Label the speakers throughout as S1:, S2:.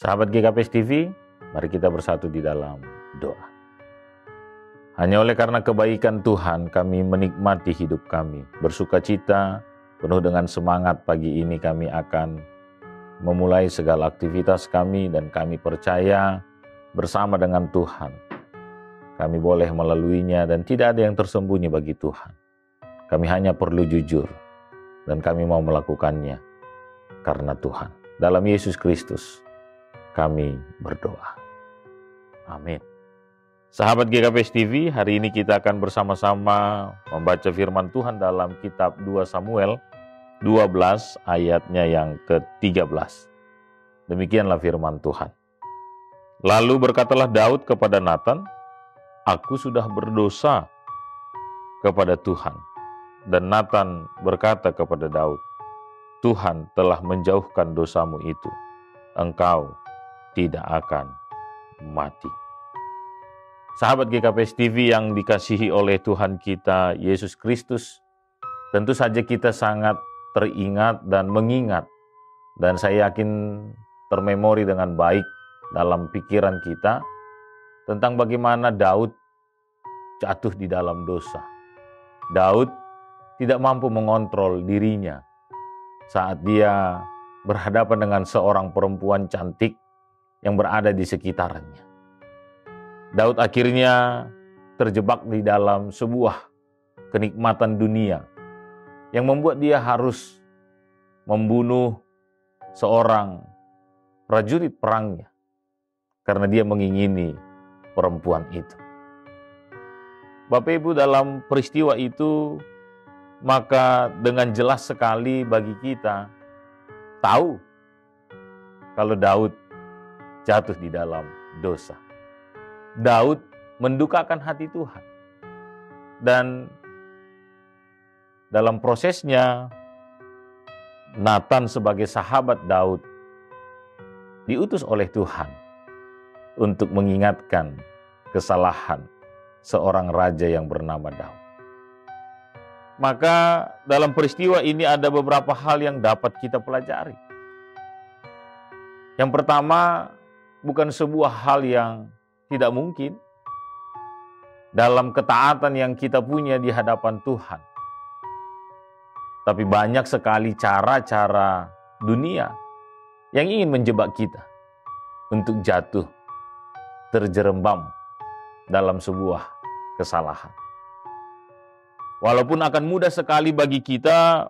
S1: Sahabat GKPS TV, mari kita bersatu di dalam doa. Hanya oleh karena kebaikan Tuhan kami menikmati hidup kami. Bersuka cita, penuh dengan semangat pagi ini kami akan memulai segala aktivitas kami dan kami percaya bersama dengan Tuhan. Kami boleh melaluinya dan tidak ada yang tersembunyi bagi Tuhan. Kami hanya perlu jujur dan kami mau melakukannya karena Tuhan. Dalam Yesus Kristus kami berdoa. Amin. Sahabat GKPS TV, hari ini kita akan bersama-sama membaca firman Tuhan dalam kitab 2 Samuel 12 ayatnya yang ke-13. Demikianlah firman Tuhan. Lalu berkatalah Daud kepada Natan, "Aku sudah berdosa kepada Tuhan." Dan Natan berkata kepada Daud, "Tuhan telah menjauhkan dosamu itu. Engkau tidak akan mati." Sahabat GKPS TV yang dikasihi oleh Tuhan kita Yesus Kristus, tentu saja kita sangat teringat dan mengingat, dan saya yakin termemori dengan baik dalam pikiran kita tentang bagaimana Daud jatuh di dalam dosa. Daud tidak mampu mengontrol dirinya saat dia berhadapan dengan seorang perempuan cantik yang berada di sekitarnya. Daud akhirnya terjebak di dalam sebuah kenikmatan dunia yang membuat dia harus membunuh seorang prajurit perangnya karena dia mengingini perempuan itu. Bapak Ibu, dalam peristiwa itu maka dengan jelas sekali bagi kita tahu kalau Daud jatuh di dalam dosa. Daud mendukakan hati Tuhan. Dan dalam prosesnya, Natan sebagai sahabat Daud diutus oleh Tuhan untuk mengingatkan kesalahan seorang raja yang bernama Daud. Maka dalam peristiwa ini ada beberapa hal yang dapat kita pelajari. Yang pertama, bukan sebuah hal yang tidak mungkin dalam ketaatan yang kita punya di hadapan Tuhan. Tapi banyak sekali cara-cara dunia yang ingin menjebak kita untuk jatuh terjerembab dalam sebuah kesalahan. Walaupun akan mudah sekali bagi kita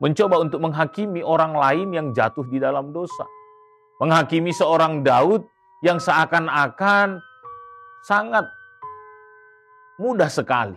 S1: mencoba untuk menghakimi orang lain yang jatuh di dalam dosa. Menghakimi seorang Daud yang seakan-akan sangat mudah sekali.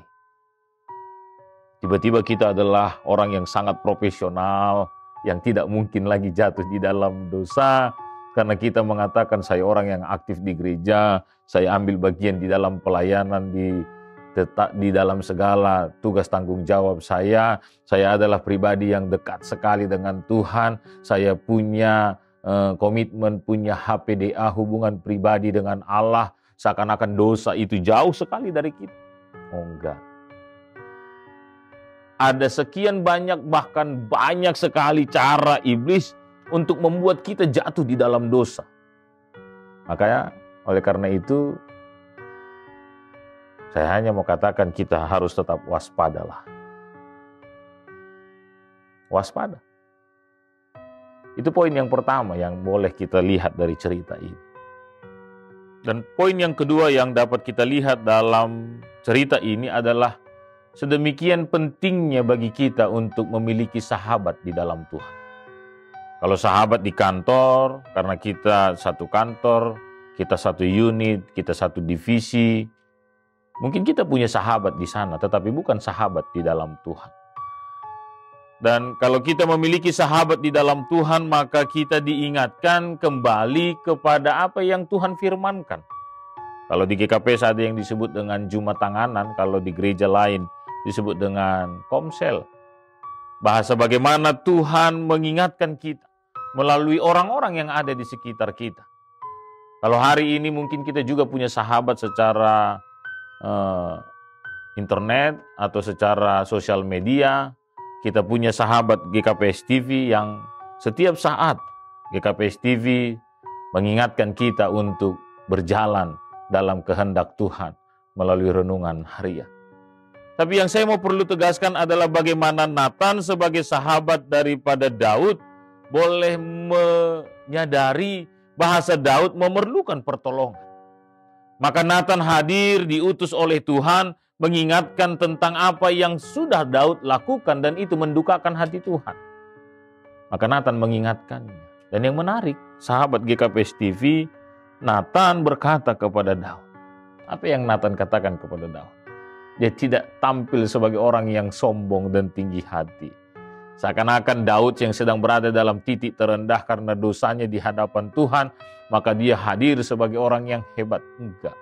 S1: Tiba-tiba kita adalah orang yang sangat profesional, yang tidak mungkin lagi jatuh di dalam dosa, karena kita mengatakan saya orang yang aktif di gereja, saya ambil bagian di dalam pelayanan di dalam segala tugas tanggung jawab saya adalah pribadi yang dekat sekali dengan Tuhan, saya punya komitmen, punya HPDA, hubungan pribadi dengan Allah, seakan-akan dosa itu jauh sekali dari kita. Oh enggak. Ada sekian banyak, bahkan banyak sekali cara iblis untuk membuat kita jatuh di dalam dosa. Makanya oleh karena itu, saya hanya mau katakan kita harus tetap waspadalah. Waspada. Itu poin yang pertama yang boleh kita lihat dari cerita ini. Dan poin yang kedua yang dapat kita lihat dalam cerita ini adalah sedemikian pentingnya bagi kita untuk memiliki sahabat di dalam Tuhan. Kalau sahabat di kantor, karena kita satu kantor, kita satu unit, kita satu divisi, mungkin kita punya sahabat di sana, tetapi bukan sahabat di dalam Tuhan. Dan kalau kita memiliki sahabat di dalam Tuhan, maka kita diingatkan kembali kepada apa yang Tuhan firmankan. Kalau di GKPS ada yang disebut dengan Jumat Tanganan, kalau di gereja lain disebut dengan komsel. Bahasa bagaimana Tuhan mengingatkan kita melalui orang-orang yang ada di sekitar kita. Kalau hari ini mungkin kita juga punya sahabat secara internet atau secara sosial media. Kita punya sahabat GKPS TV yang setiap saat GKPS TV mengingatkan kita untuk berjalan dalam kehendak Tuhan melalui renungan harian. Tapi yang saya mau perlu tegaskan adalah bagaimana Nathan sebagai sahabat daripada Daud boleh menyadari bahasa Daud memerlukan pertolongan. Maka Nathan hadir diutus oleh Tuhan mengingatkan tentang apa yang sudah Daud lakukan dan itu mendukakan hati Tuhan. Maka Nathan mengingatkannya. Dan yang menarik, sahabat GKPS TV, Nathan berkata kepada Daud. Apa yang Nathan katakan kepada Daud? Dia tidak tampil sebagai orang yang sombong dan tinggi hati. Seakan-akan Daud yang sedang berada dalam titik terendah karena dosanya di hadapan Tuhan, maka dia hadir sebagai orang yang hebat. Enggak.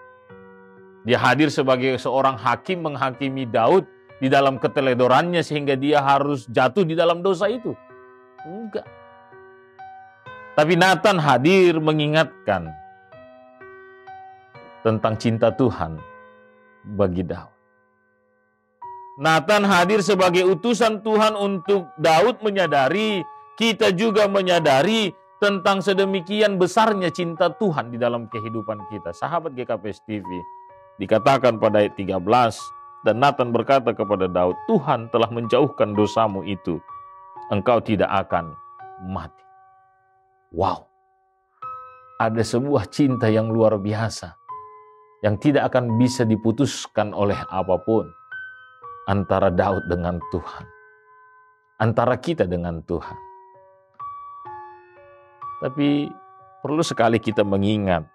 S1: Dia hadir sebagai seorang hakim menghakimi Daud di dalam keteledorannya sehingga dia harus jatuh di dalam dosa itu. Enggak. Tapi Nathan hadir mengingatkan tentang cinta Tuhan bagi Daud. Nathan hadir sebagai utusan Tuhan untuk Daud menyadari, kita juga menyadari tentang sedemikian besarnya cinta Tuhan di dalam kehidupan kita. Sahabat GKPS TV, dikatakan pada ayat 13, dan Nathan berkata kepada Daud, Tuhan telah menjauhkan dosamu itu, engkau tidak akan mati. Wow, ada sebuah cinta yang luar biasa, yang tidak akan bisa diputuskan oleh apapun antara Daud dengan Tuhan, antara kita dengan Tuhan. Tapi perlu sekali kita mengingat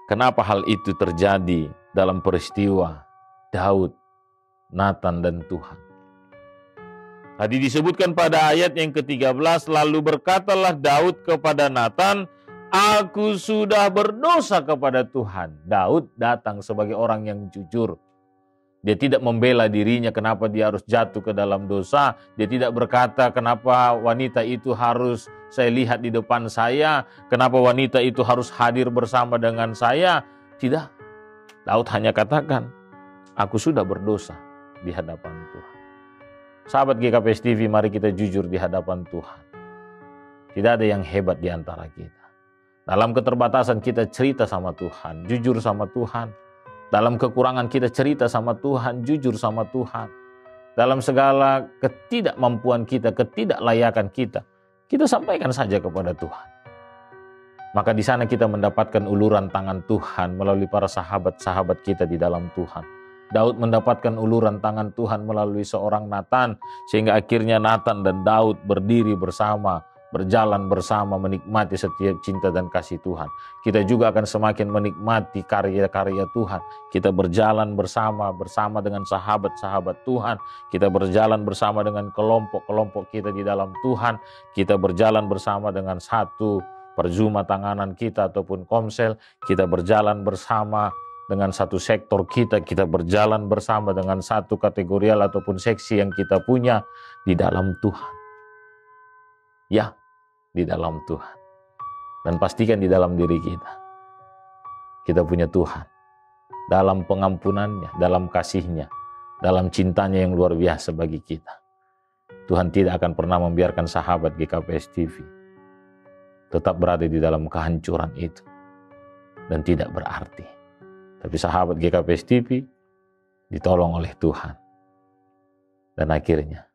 S1: kenapa hal itu terjadi dalam peristiwa Daud, Nathan, dan Tuhan. Tadi disebutkan pada ayat yang ke-13, lalu berkatalah Daud kepada Nathan, aku sudah berdosa kepada Tuhan. Daud datang sebagai orang yang jujur. Dia tidak membela dirinya kenapa dia harus jatuh ke dalam dosa. Dia tidak berkata kenapa wanita itu harus saya lihat di depan saya. Kenapa wanita itu harus hadir bersama dengan saya. Tidak. Daud hanya katakan, aku sudah berdosa di hadapan Tuhan. Sahabat GKPS TV, mari kita jujur di hadapan Tuhan. Tidak ada yang hebat di antara kita. Dalam keterbatasan kita cerita sama Tuhan, jujur sama Tuhan. Dalam kekurangan kita cerita sama Tuhan, jujur sama Tuhan. Dalam segala ketidakmampuan kita, ketidaklayakan kita sampaikan saja kepada Tuhan. Maka di sana kita mendapatkan uluran tangan Tuhan melalui para sahabat-sahabat kita di dalam Tuhan. Daud mendapatkan uluran tangan Tuhan melalui seorang Nathan, sehingga akhirnya Nathan dan Daud berdiri bersama, berjalan bersama, menikmati setiap cinta dan kasih Tuhan. Kita juga akan semakin menikmati karya-karya Tuhan. Kita berjalan bersama dengan sahabat-sahabat Tuhan. Kita berjalan bersama dengan kelompok-kelompok kita di dalam Tuhan. Kita berjalan bersama dengan satu perjuma tanganan kita ataupun komsel. Kita berjalan bersama dengan satu sektor kita berjalan bersama dengan satu kategorial ataupun seksi yang kita punya di dalam Tuhan. Ya, di dalam Tuhan. Dan pastikan di dalam diri kita punya Tuhan. Dalam pengampunannya, dalam kasihnya, dalam cintanya yang luar biasa bagi kita. Tuhan tidak akan pernah membiarkan sahabat GKPS TV tetap berada di dalam kehancuran itu dan tidak berarti. Tapi sahabat GKPS TV ditolong oleh Tuhan. Dan akhirnya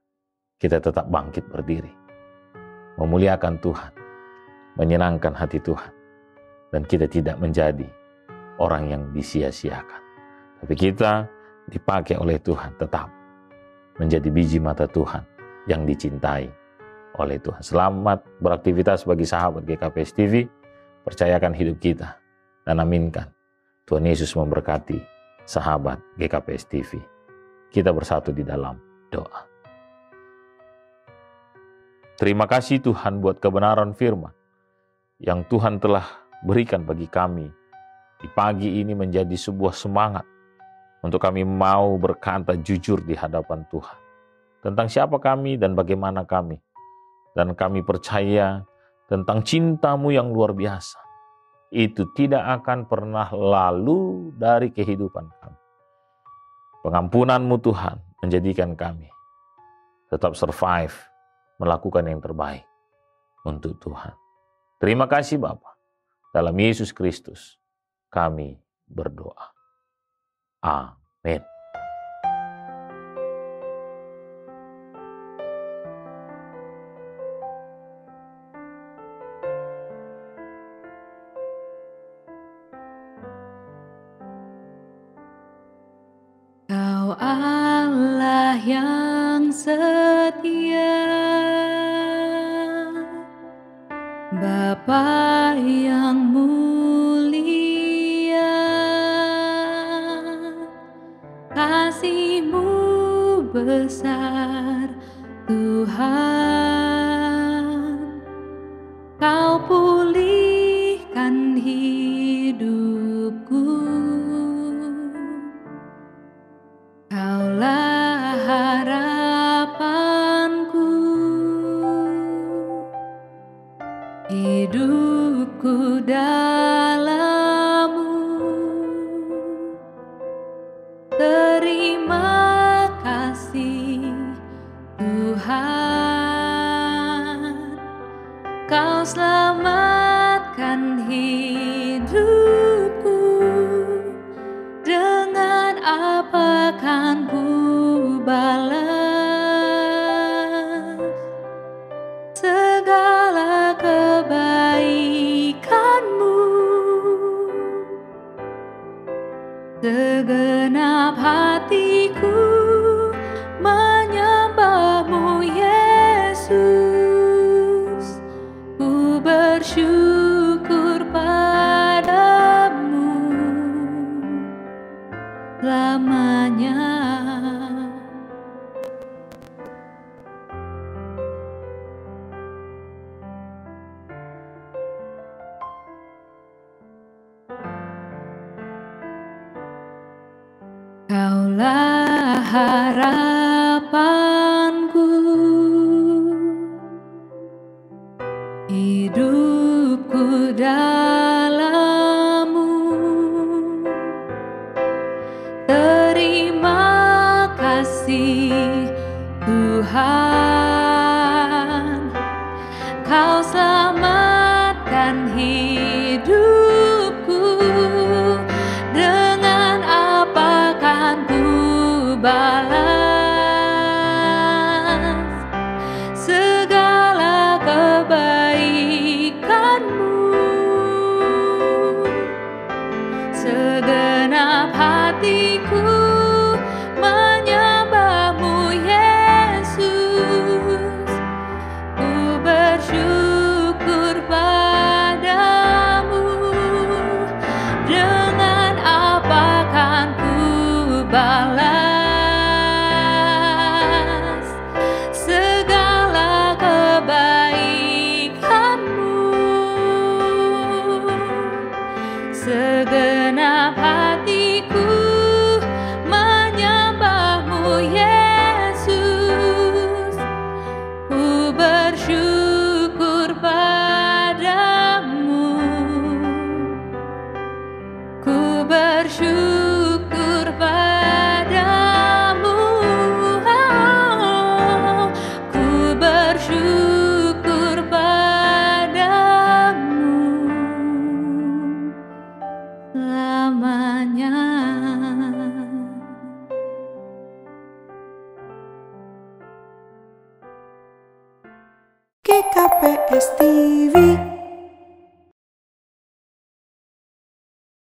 S1: kita tetap bangkit berdiri. Memuliakan Tuhan. Menyenangkan hati Tuhan. Dan kita tidak menjadi orang yang disia-siakan. Tapi kita dipakai oleh Tuhan tetap menjadi biji mata Tuhan yang dicintai oleh Tuhan. Selamat beraktivitas bagi sahabat GKPS TV. Percayakan hidup kita. Dan aminkan. Tuhan Yesus memberkati sahabat GKPS TV. Kita bersatu di dalam doa. Terima kasih Tuhan buat kebenaran firman yang Tuhan telah berikan bagi kami di pagi ini menjadi sebuah semangat untuk kami mau berkata jujur di hadapan Tuhan tentang siapa kami dan bagaimana kami. Dan kami percaya tentang cinta-Mu yang luar biasa. Itu tidak akan pernah lalu dari kehidupan kami. Pengampunan-Mu Tuhan menjadikan kami tetap survive, melakukan yang terbaik untuk Tuhan. Terima kasih Bapa. Dalam Yesus Kristus kami berdoa. Amin.
S2: Kau Allah yang setia, Bapa yang mulia, kasih-Mu besar Tuhan. Kau pulihkan hidupku, Kaulah harapanku, hidupku dalam-Mu. Terima kasih Tuhan, Kau selamatkan hidupku. Dengan apa kan ku balas segala kebaikan-Mu? Segenap hatiku menyembah-Mu, Yesus. Ku bersyukur padamu selamanya. Kaulah harapanku, hidupku dalam-Mu. Terima kasih Tuhan, Kau selamatkan hidupku. Dengan apa kan ku balas segala kebaikan-Mu? Segenap hatiku menyembah-Mu, Yesus. Ku bersyukur padamu. Dengan apa kan ku balas segala kebaikan-Mu? Segenap hatiku menyembah-Mu, Yesus. Ku bersyukur padamu. Ku bersyukur padamu. Ku bersyukur padamu selamanya.
S3: GKPS TV.